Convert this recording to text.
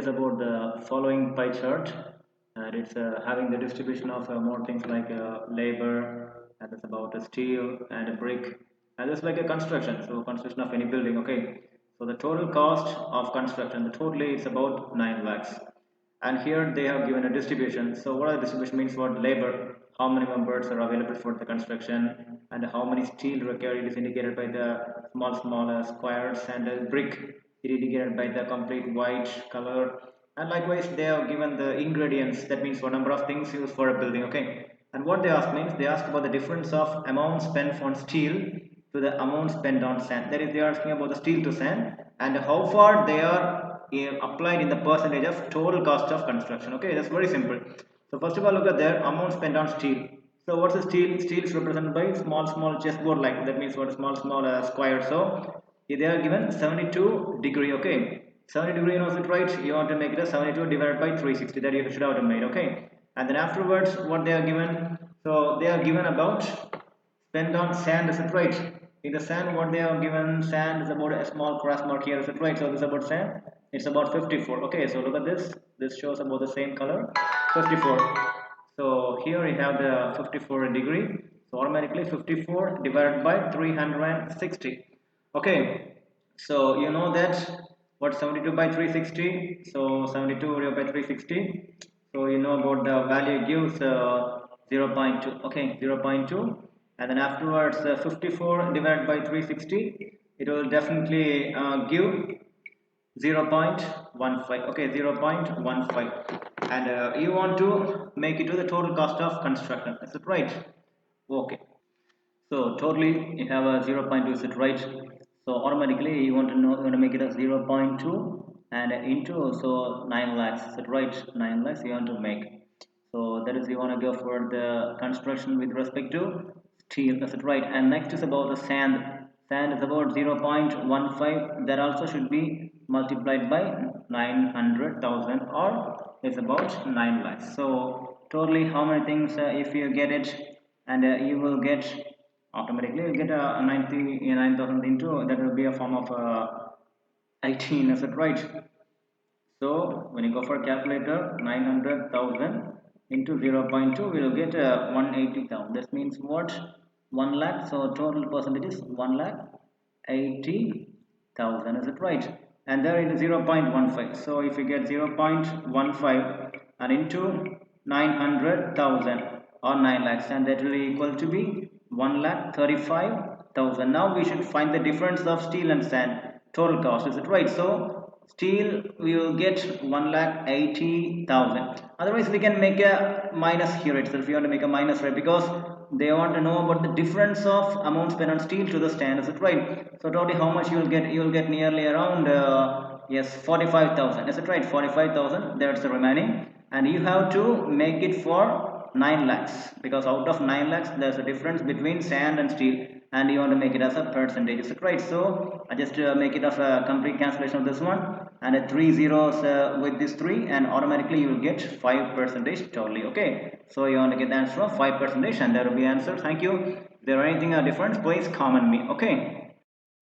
is about the following pie chart, and it's having the distribution of more things like labor, and it's about steel and a brick, and it's like a construction, so construction of any building. Okay, so the total cost of construction, the totally is about 9 lakhs, and here they have given a distribution. So what a distribution means for labor, how many members are available for the construction, and how many steel required, it is indicated by the small squares, and the brick it is indicated by the complete white color. And likewise they have given the ingredients, that means what number of things used for a building. Okay, and what they ask means they ask about the difference of amount spent on steel to the amount spent on sand, that is they are asking about the steel to sand and how far they are applied in the percentage of total cost of construction. Okay, that's very simple. So first of all, look at their amount spent on steel. So what's the steel? Steel is represented by small chessboard like, that means what small square. So they are given 72 degree. Okay, 70 degree, you know it, right? You want to make it a 72 divided by 360, that you should have to make. Okay, and then afterwards what they are given, so they are given about spent on sand, is it right? In the sand, what they are given, sand is about a small cross mark here, is it right? So this is about sand, it's about 54. Okay, so look at this shows about the same color, 54. So here we have the 54 degree, so automatically 54 divided by 360. Okay, so you know that what 72 by 360, so 72 divided by 360, so you know about the value gives 0.2. Okay, 0.2, and then afterwards 54 divided by 360, it will definitely give 0.15. Okay, 0.15, and you want to make it to the total cost of construction, is it right? Okay, so totally you have a 0.2, is it right? So automatically you want to know, you want to make it a 0.2 and into, so 9 lakhs, is it right? 9 lakhs you want to make. So that is, you want to go for the construction with respect to steel, is it right? And next is about the sand. Sand is about 0.15, that also should be multiplied by 900,000, or it's about 9 lakhs. So totally how many things, if you get it, and you will get automatically, you get a 99,000 into, that will be a form of 18, is it right? So when you go for calculator, 900,000 into 0.2, we will get 180,000. This means what? 1 lakh. So total percentage is 1 lakh 80,000. Is it right? And there it is 0.15. So if you get 0.15 and into 900,000 or 9 lakhs, and that will be equal to be 1 lakh 35,000. Now we should find the difference of steel and sand total cost. Is it right? So steel we will get 1,80,000. Otherwise we can make a minus here itself. If you want to make a minus, right, because they want to know about the difference of amount spent on steel to the stand, is it right? So totally how much you will get? You will get nearly around yes, 45,000, is it right? 45,000, that's the remaining, and you have to make it for 9 lakhs, because out of 9 lakhs there's a difference between sand and steel, and you want to make it as a percentage, is it right? So I just make it of a complete cancellation of this one, and a 3 zeros with this 3, and automatically you will get 5% totally. Okay, so you want to get the answer of 5%, and there will be answer. Thank you. If there are anything different, please comment me. Okay.